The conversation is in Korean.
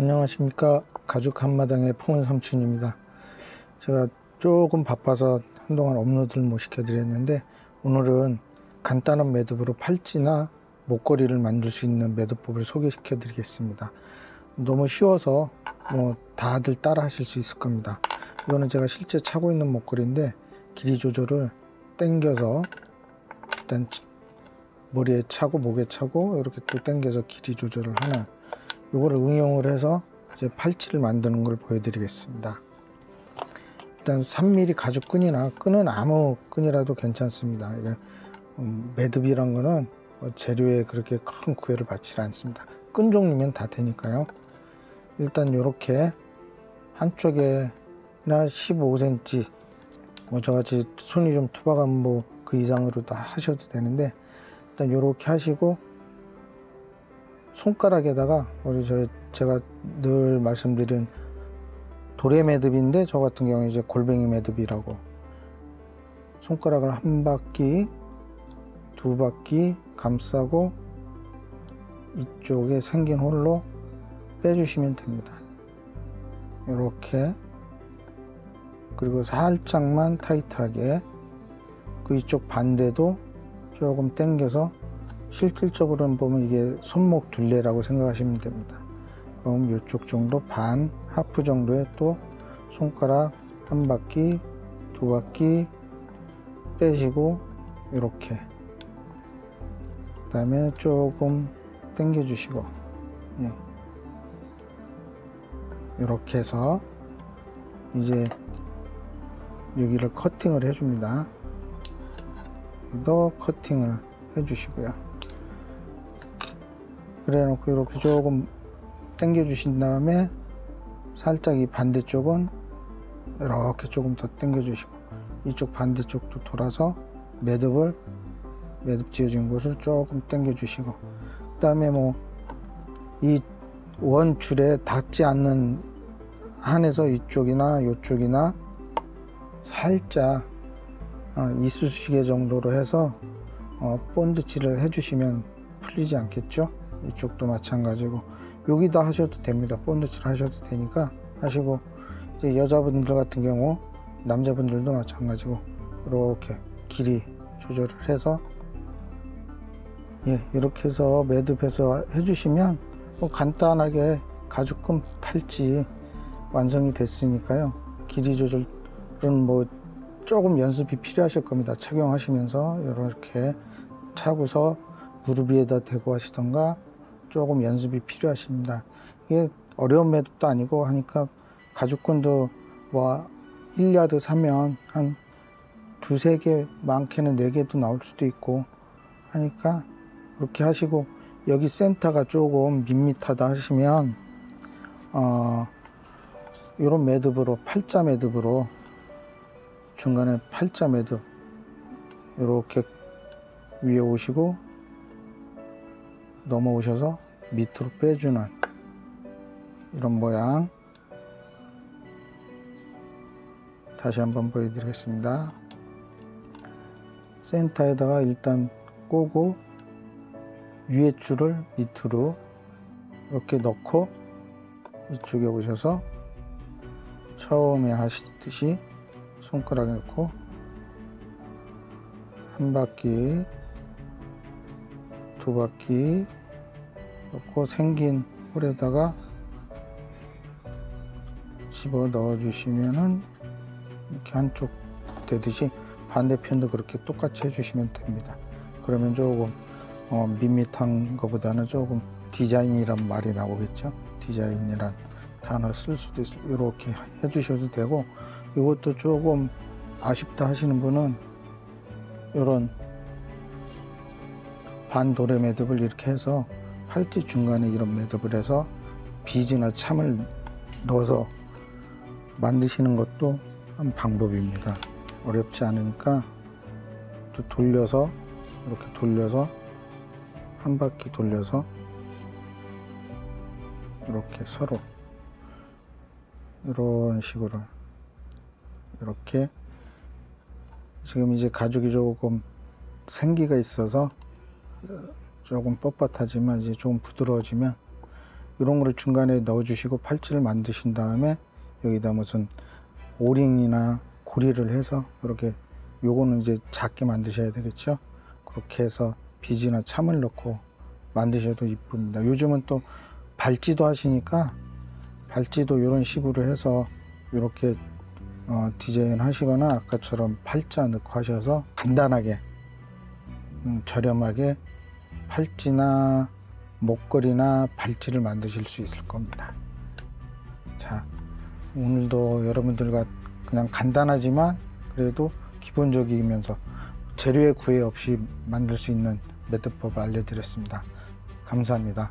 안녕하십니까. 가죽 한마당의 푸른 삼촌입니다. 제가 조금 바빠서 한동안 업로드를 못 시켜드렸는데, 오늘은 간단한 매듭으로 팔찌나 목걸이를 만들 수 있는 매듭법을 소개시켜 드리겠습니다. 너무 쉬워서 다들 따라 하실 수 있을 겁니다. 이거는 제가 실제 차고 있는 목걸이인데, 길이 조절을 당겨서 일단 머리에 차고 목에 차고 이렇게 또 당겨서 길이 조절을 하는, 이거를 응용을 해서 이제 팔찌를 만드는 걸 보여드리겠습니다. 일단 3mm 가죽 끈이나 끈은 아무 끈이라도 괜찮습니다. 이게 매듭이란 거는 재료에 그렇게 큰 구애를 받지 않습니다. 끈 종류면 다 되니까요. 일단 이렇게 한쪽에나 15cm, 저같이 손이 좀 투박하면 그 이상으로 다 하셔도 되는데, 일단 이렇게 하시고 손가락에다가 제가 늘 말씀드린 도래 매듭인데, 저 같은 경우는 이제 골뱅이 매듭이라고, 손가락을 한 바퀴 두 바퀴 감싸고 이쪽에 생긴 홀로 빼주시면 됩니다. 이렇게, 그리고 살짝만 타이트하게, 그 이쪽 반대도 조금 당겨서, 실질적으로는 보면 이게 손목 둘레라고 생각하시면 됩니다. 그럼 이쪽 정도 반, 하프 정도에 또 손가락 한 바퀴 두 바퀴 빼시고, 이렇게 그 다음에 조금 당겨 주시고, 이렇게 해서 이제 여기를 커팅을 해 줍니다. 또 커팅을 해 주시고요. 그래 놓고 이렇게 조금 당겨 주신 다음에 살짝 이 반대쪽은 이렇게 조금 더 당겨 주시고, 이쪽 반대쪽도 돌아서 매듭 지어진 곳을 조금 당겨 주시고, 그 다음에 이 원 줄에 닿지 않는 한에서 이쪽이나 이쪽이나 살짝 이쑤시개 정도로 해서 본드칠을 해 주시면 풀리지 않겠죠? 이쪽도 마찬가지고, 여기다 하셔도 됩니다. 본드칠 하셔도 되니까 하시고, 이제 여자분들 같은 경우, 남자분들도 마찬가지고 이렇게 길이 조절을 해서 이렇게 해서 매듭해서 해주시면 간단하게 가죽끈 팔찌 완성이 됐으니까요. 길이 조절은 조금 연습이 필요하실 겁니다. 착용하시면서 이렇게 차고서 무릎 위에다 대고 하시던가 조금 연습이 필요하십니다. 이게 어려운 매듭도 아니고 하니까, 가죽끈도 1야드 사면 한 두세 개, 많게는 4개도 나올 수도 있고 하니까, 이렇게 하시고, 여기 센터가 조금 밋밋하다 하시면 이런 매듭으로, 팔자 매듭으로, 중간에 팔자 매듭 이렇게 위에 오시고 넘어오셔서 밑으로 빼주는 이런 모양, 다시 한번 보여드리겠습니다. 센터에다가 일단 꼬고 위에 줄을 밑으로 이렇게 넣고, 이쪽에 오셔서 처음에 하시듯이 손가락에 넣고 한 바퀴 두 바퀴 넣고 생긴 홀에다가 집어 넣어 주시면은 이렇게 한쪽 되듯이 반대편도 그렇게 똑같이 해주시면 됩니다. 그러면 조금 밋밋한 것보다는 조금 디자인이란 말이 나오겠죠. 디자인이란 단어를 쓸 수도 있어요. 이렇게 해주셔도 되고, 이것도 조금 아쉽다 하시는 분은 이런 반도래 매듭을 이렇게 해서 팔찌 중간에 이런 매듭을 해서 비즈나 참을 넣어서 만드시는 것도 한 방법입니다. 어렵지 않으니까, 또 돌려서 이렇게 돌려서 한 바퀴 돌려서 이렇게 서로 이런 식으로 이렇게, 지금 이제 가죽이 조금 생기가 있어서 조금 뻣뻣하지만 이제 조금 부드러워지면 이런 거를 중간에 넣어 주시고 팔찌를 만드신 다음에 여기다 무슨 오링이나 고리를 해서 이렇게, 요거는 이제 작게 만드셔야 되겠죠. 그렇게 해서 비즈나 참을 넣고 만드셔도 이쁩니다. 요즘은 또 발찌도 하시니까 발찌도 이런 식으로 해서 이렇게 디자인 하시거나 아까처럼 팔자 넣고 하셔서 간단하게 저렴하게 팔찌나 목걸이나 발찌를 만드실 수 있을 겁니다. 자, 오늘도 여러분들과 그냥 간단하지만 그래도 기본적이면서 재료의 구애 없이 만들 수 있는 매듭법을 알려드렸습니다. 감사합니다.